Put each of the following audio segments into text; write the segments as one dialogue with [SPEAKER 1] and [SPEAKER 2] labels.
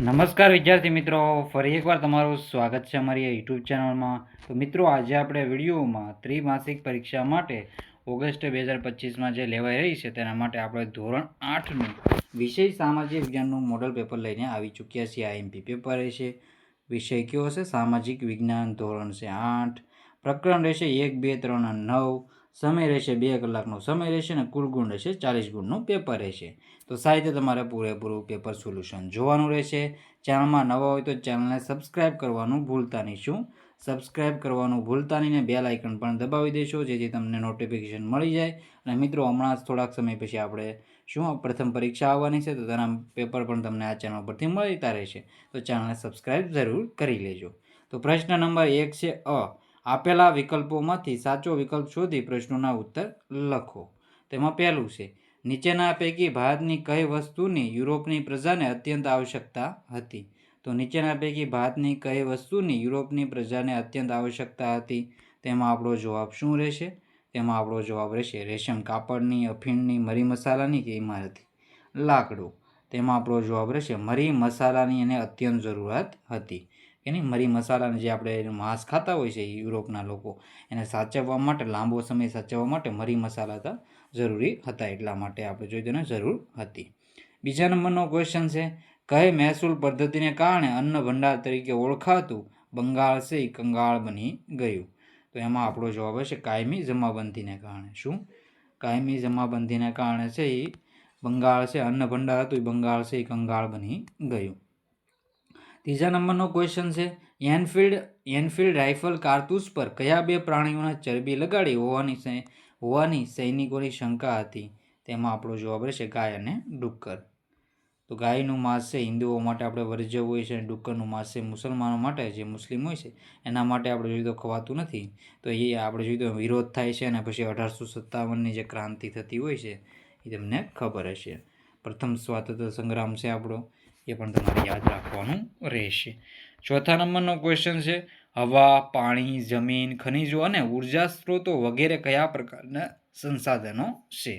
[SPEAKER 1] નમસ્કાર વિદ્યાર્થી મિત્રો, ફરી એકવાર તમારું સ્વાગત છે અમારી યુટ્યુબ ચેનલમાં. તો મિત્રો, આજે આપણે વિડીયોમાં ત્રિમાસિક પરીક્ષા માટે ઓગસ્ટ 2025માં જે લેવાઈ રહી છે તેના માટે આપણે ધોરણ 8નું વિષય સામાજિક વિજ્ઞાનનું મોડલ પેપર લઈને આવી ચૂક્યા છીએ. આઈએમપી પેપર રહેશે. વિષય કયો હશે? સામાજિક વિજ્ઞાન. ધોરણ છે 8. પ્રકરણ રહેશે 1, 2, 3 અને 9. સમય રહેશે 2 કલાકનો સમય રહેશે અને કુલ ગુણ રહેશે 40 ગુણનું પેપર રહેશે. તો સાહિત્ય તમારે પૂરેપૂરું પેપર સોલ્યુશન જોવાનું રહેશે. ચેનલમાં નવા હોય તો ચેનલને સબસ્ક્રાઈબ કરવાનું ભૂલતા નહીં. શું? સબસ્ક્રાઈબ કરવાનું ભૂલતા નહીં ને બેલ આઇકન પણ દબાવી દેશો, જેથી તમને નોટિફિકેશન મળી જાય. અને મિત્રો, હમણાં જ થોડાક સમય પછી આપણે પ્રથમ પરીક્ષા આવવાની છે, તો તેના પેપર પણ તમને આ ચેનલ પરથી મળતા રહેશે. તો ચેનલને સબસ્ક્રાઈબ જરૂર કરી લેજો. તો પ્રશ્ન નંબર 1 છે અ. આપેલા વિકલ્પોમાંથી સાચો વિકલ્પ શોધી પ્રશ્નોના ઉત્તર લખો. તેમાં પહેલું છે, નીચેના પૈકી ભારતની કઈ વસ્તુની યુરોપની પ્રજાને અત્યંત આવશ્યકતા હતી? તો નીચેના પૈકી ભારતની કઈ વસ્તુની યુરોપની પ્રજાને અત્યંત આવશ્યકતા હતી? તેમાં આપણો જવાબ શું રહેશે? તેમાં આપણો જવાબ રહેશે રેશમ કાપડની, અફીણની, મરી મસાલાની કે ઇમારતી લાકડું. તેમાં આપણો જવાબ રહેશે મરી મસાલાની એને અત્યંત જરૂરત હતી. એની મરી મસાલાને જે આપણે માંસ ખાતા હોય છે યુરોપના લોકો, એને સાચવવા માટે, લાંબો સમય સાચવવા માટે મરી મસાલા જરૂરી હતા, એટલા માટે આપણે જોઈએ તેને જરૂર હતી. બીજા નંબરનો ક્વેશ્ચન છે, કઈ મહેસૂલ પદ્ધતિને કારણે અન્ન ભંડાર તરીકે ઓળખાતું બંગાળ છે એ કંગાળ બની ગયું? તો એમાં આપણો જવાબ હશે કાયમી જમાબંધીને કારણે. શું? કાયમી જમાબંધીને કારણે છે એ બંગાળ છે, અન્ન ભંડાર હતું એ બંગાળ છે એ કંગાળ બની ગયું. ત્રીજા નંબરનો ક્વેશ્ચન છે, એનફિલ્ડ રાઇફલ કારતૂસ પર કયા બે પ્રાણીઓના ચરબી લગાડી હોવાની સૈનિકોની શંકા હતી? તેમાં આપણો જવાબ રહેશે ગાય અને ડુક્કર. તો ગાયનું માંસ છે હિન્દુઓ માટે આપણે વર્જ્ય હોય છે, અને ડુક્કરનું માંસ છે મુસલમાનો માટે, જે મુસ્લિમ હોય છે એના માટે આપણે જોઈએ તો ખવાતું નથી. તો એ આપણે જોઈએ તો વિરોધ થાય છે, અને પછી 1857ની જે ક્રાંતિ થતી હોય છે એ તમને ખબર હશે. પ્રથમ સ્વાતંત્ર્ય સંગ્રામ છે આપણો, એ પણ તમારે યાદ રાખવાનું રહેશે. ચોથા નંબરનો ક્વેશ્ચન છે, હવા, પાણી, જમીન, ખનિજો અને ઉર્જા સ્ત્રોતો વગેરે કયા પ્રકારના સંસાધનો છે?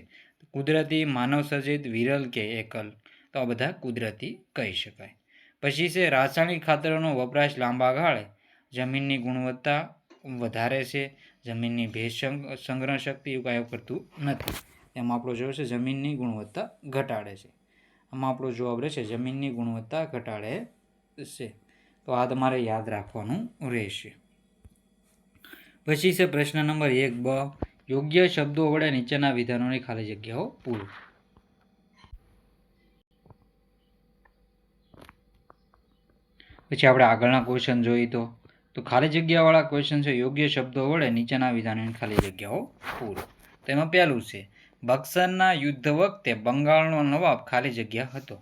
[SPEAKER 1] કુદરતી, માનવસર્જિત, વિરલ કે એકલ? તો આ બધા કુદરતી કહી શકાય. પછી છે, રાસાયણિક ખાતરોનો વપરાશ લાંબા ગાળે જમીનની ગુણવત્તા વધારે છે, જમીનની ભેજ સંગ્રહ શક્તિ એવું કાંઈ કરતું નથી. એમાં આપણો જવાબ છે જમીનની ગુણવત્તા ઘટાડે છે. આમાં આપણો જવાબ રહેશે જમીનની ગુણવત્તા ઘટાડે છે. તો આ તમારે યાદ રાખવાનું રહેશે. પછી છે પ્રશ્ન નંબર 1 બ. યોગ્ય શબ્દો વડે નીચેના વિધાનોની ખાલી જગ્યાઓ પૂરો. પછી આપણે આગળના ક્વેશ્ચન જોઈએ તો ખાલી જગ્યાવાળા ક્વેશ્ચન છે, યોગ્ય શબ્દો વડે નીચેના વિધાનોની ખાલી જગ્યાઓ પૂરો. તેમાં પહેલું છે, બક્સરના યુદ્ધ વખતે બંગાળનો નવાબ ખાલી જગ્યા હતો.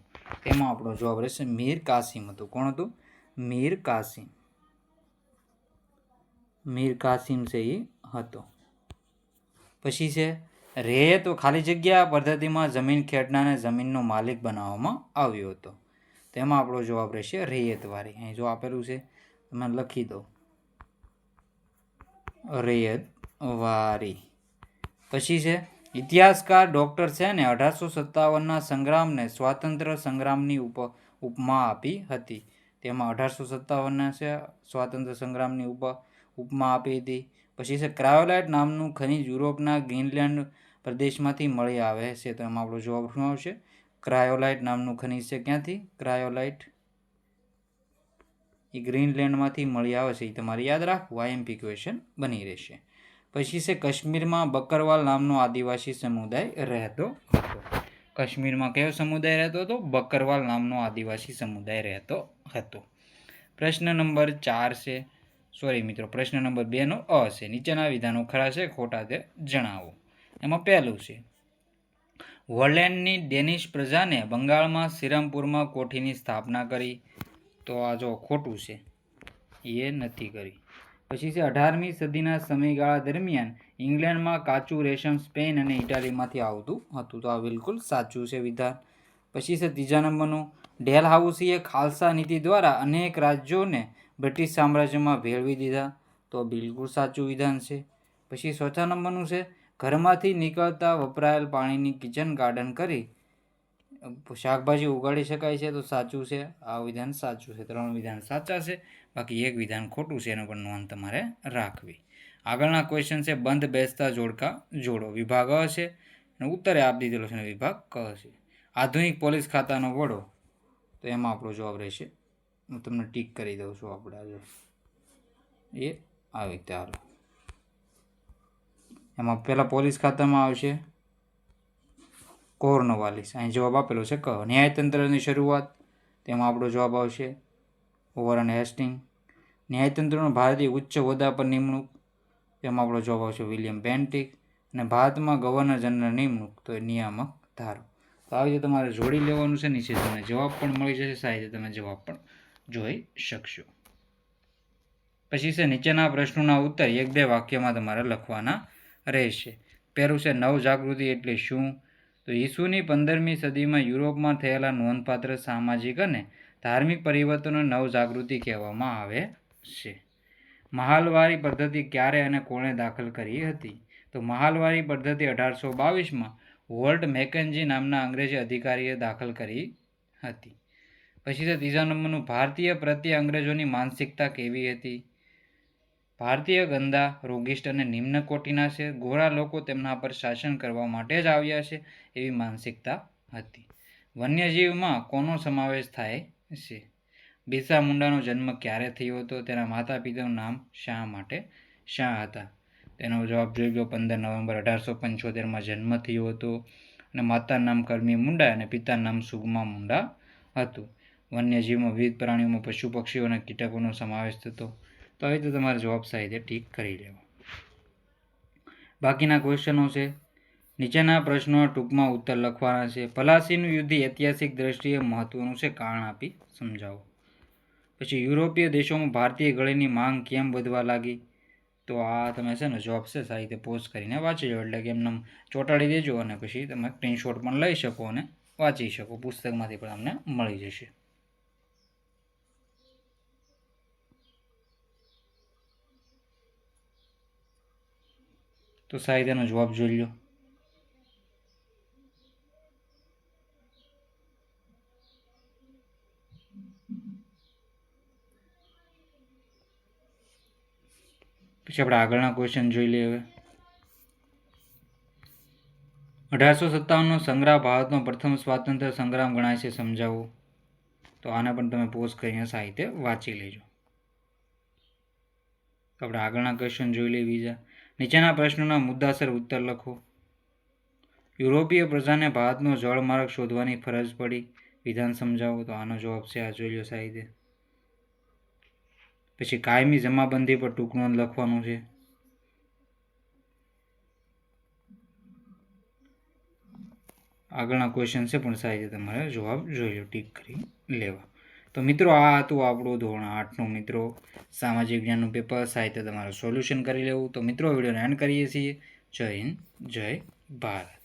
[SPEAKER 1] તેમાં આપણો જવાબ રહેશે મીર કાસિમ હતું. કોણ હતું? મીર કાસિમ. મીર કાસિમ છે એ હતો. પછી છે, રેત ખાલી જગ્યા પદ્ધતિમાં જમીન ખેડનારને જમીનનો માલિક બનાવવામાં આવ્યો હતો. તેમાં આપણો જવાબ રહેશે રૈયતવારી. અહીં જો આપેલું છે તમે લખી દો રૈયતવારી. પછી છે, ઇતિહાસકાર ડૉક્ટર સેને 1857ના સંગ્રામને સ્વાતંત્ર્ય સંગ્રામની ઉપમા આપી હતી. તેમાં 1857ના છે સ્વાતંત્ર્ય સંગ્રામની ઉપમા આપી હતી. પછી છે, ક્રાયોલાઇટ નામનું ખનિજ યુરોપના ગ્રીનલેન્ડ પ્રદેશમાંથી મળી આવે છે. તો એમાં આપણો જવાબ શું આવશે? ક્રાયોલાઇટ નામનું ખનિજ છે ક્યાંથી? ક્રાયોલાઇટ એ ગ્રીનલેન્ડમાંથી મળી આવે છે. એ તમારે યાદ રાખવું, આઈએમપી ક્વેશ્ચન બની રહેશે. પછી છે, કાશ્મીરમાં બકરવાલ નામનો આદિવાસી સમુદાય રહેતો હતો. કાશ્મીરમાં કયો સમુદાય રહેતો હતો? બકરવાલ નામનો આદિવાસી સમુદાય રહેતો હતો. પ્રશ્ન નંબર 4 છે, સોરી મિત્રો, પ્રશ્ન નંબર 2નો અ છે, નીચેના વિધાનો ખરા છે ખોટા તે જણાવો. એમાં પહેલું છે, હોલેન્ડની ડેનિશ પ્રજાને બંગાળમાં સિરમપુરમાં કોઠીની સ્થાપના કરી. તો આ જો ખોટું છે, એ નથી કરી. પછી છે, 18મી સદીના સમયગાળા દરમિયાન ઇંગ્લેન્ડમાં કાચું રેશમ સ્પેન અને ઇટાલીમાંથી આવતું હતું. તો આ બિલકુલ સાચું છે વિધાન. પછી છે ત્રીજા નંબરનું, ડેલહાઉસીએ ખાલસા નીતિ દ્વારા અનેક રાજ્યોને બ્રિટિશ સામ્રાજ્યમાં ભેળવી દીધા. તો બિલકુલ સાચું વિધાન છે. પછી ચોથા નંબરનું છે, ઘરમાંથી નીકળતા વપરાયેલ પાણીની કિચન ગાર્ડન કરી શાકભાજી ઉગાડી શકાય છે? તો સાચું છે, આ વિધાન સાચું છે. 3 વિધાન સાચા છે, બાકી એક વિધાન ખોટું છે, એનો પણ નોંધ તમારે રાખવી. આગળના ક્વેશ્ચન છે બંધ બેસતા જોડકા જોડો. વિભાગ અ છે અને ઉત્તરે આપ દીધેલો છે અને વિભાગ ક છે. આધુનિક પોલીસ ખાતાનો વડો, તો એમાં આપણો જવાબ રહેશે, હું તમને ટીક કરી દઉં છું, આપણે આજે એ આવી રીતે હાલો. એમાં પહેલાં પોલીસ ખાતામાં આવશે કોર્નવાલિસ, અહીં જવાબ આપેલો છે ક. ન્યાયતંત્રની શરૂઆત, તેમાં આપણો જવાબ આવશે વોરન હેસ્ટિંગ. ન્યાયતંત્રનો ભારતીય ઉચ્ચ હોદ્દા પર નિમણૂક, તેમાં આપણો જવાબ આવશે વિલિયમ બેન્ટિક. અને ભારતમાં ગવર્નર જનરલ નિમણૂક, તો એ નિયામક ધારો. તો આવી રીતે તમારે જોડી લેવાનું છે, નીચે તમને જવાબ પણ મળી જશે, સાહેબ તમે જવાબ પણ જોઈ શકશો. પછી છે નીચેના પ્રશ્નોના ઉત્તર 1-2 વાક્યમાં તમારે લખવાના રહેશે. પહેલું છે નવજાગૃતિ એટલે શું? તો ઈસુની 15મી સદીમાં યુરોપમાં થયેલા નોંધપાત્ર સામાજિક અને ધાર્મિક પરિવર્તનો નવજાગૃતિ કહેવામાં આવે છે. મહાલવારી પદ્ધતિ ક્યારે અને કોણે દાખલ કરી હતી? તો મહાલવારી પદ્ધતિ 1822માં વોલ્ટ મેકેન્જી નામના અંગ્રેજી અધિકારીએ દાખલ કરી હતી. પછી છે ત્રીજા નંબરનું, ભારતીય પ્રત્યે અંગ્રેજોની માનસિકતા કેવી હતી? ભારતીય ગંદા, રોગિષ્ટ અને નિમ્ન કોટીના છે. ગોરા લોકો તેમના પર શાસન કરવા માટે જ આવ્યા છે, એવી માનસિકતા હતી. વન્યજીવમાં કોનો સમાવેશ થાય છે? બિરસા મુંડાનો જન્મ ક્યારે થયો હતો? તેના માતા પિતાનું નામ શા માટે શા હતા? તેનો જવાબ જોઈ લો. 15 નવેમ્બર 1875માં જન્મ થયો હતો અને માતાનું નામ કરમી મુંડા અને પિતાનું નામ સુગમા મુંડા હતું. વન્યજીવમાં વિવિધ પ્રાણીઓમાં પશુ પક્ષીઓ અને કીટકોનો સમાવેશ થતો. તો આવી રીતે તમારે જવાબ સાહિત્ય ઠીક કરી લેવો. બાકીના ક્વેશ્ચનો છે, નીચેના પ્રશ્નો ટૂંકમાં ઉત્તર લખવાના છે. પલાસીનું યુદ્ધ ઐતિહાસિક દ્રષ્ટિએ મહત્વનું છે, કારણ આપી સમજાવો. પછી યુરોપીય દેશોમાં ભારતીય ઘડીની માંગ કેમ વધવા લાગી? તો આ તમે છે ને જવાબ છે સાહિત્ય પોઝ કરીને વાંચી લો, એટલે કે એમને ચોંટાડી દેજો અને પછી તમે સ્ક્રીનશોટ પણ લઈ શકો અને વાંચી શકો, પુસ્તકમાંથી પણ તમને મળી જશે. તો સાહિત્યનો જવાબ જોઈ લો. પછી આપણે આગળના ક્વેશ્ચન જોઈ લઈએ. હવે 1857નો સંગ્રામ ભારતનો પ્રથમ સ્વાતંત્ર્ય સંગ્રામ ગણાય છે, સમજાવો. તો આને પણ તમે પોઝ કરીને સાહિત્ય વાંચી લેજો. આપણે આગળના ક્વેશ્ચન જોઈ લઈએ બીજા. નીચેના પ્રશ્નોના મુદ્દાસર ઉત્તર લખો. યુરોપીય પ્રજાને ભારતનો જળમાર્ગ શોધવાની ફરજ પડી, વિધાન સમજાવો. તો આનો જવાબ છે આ જોઈ લો સાહિત્ય. પછી કાયમી જમાબંધી પર ટૂંક નોંધ લખવાનું છે. આગળના ક્વેશ્ચન છે પણ સાહિત્ય તમારે જવાબ જોઈ લો, ટીક કરી લેવા. તો મિત્રો આ હતું આપણું ધોરણ 8નું મિત્રો સામાજિક વિજ્ઞાનનું પેપર, સાહિત્ય તમારું સોલ્યુશન કરી લેવું. તો મિત્રો વિડીયોને એન્ડ કરીએ છીએ. જય હિન્દ, જય ભારત.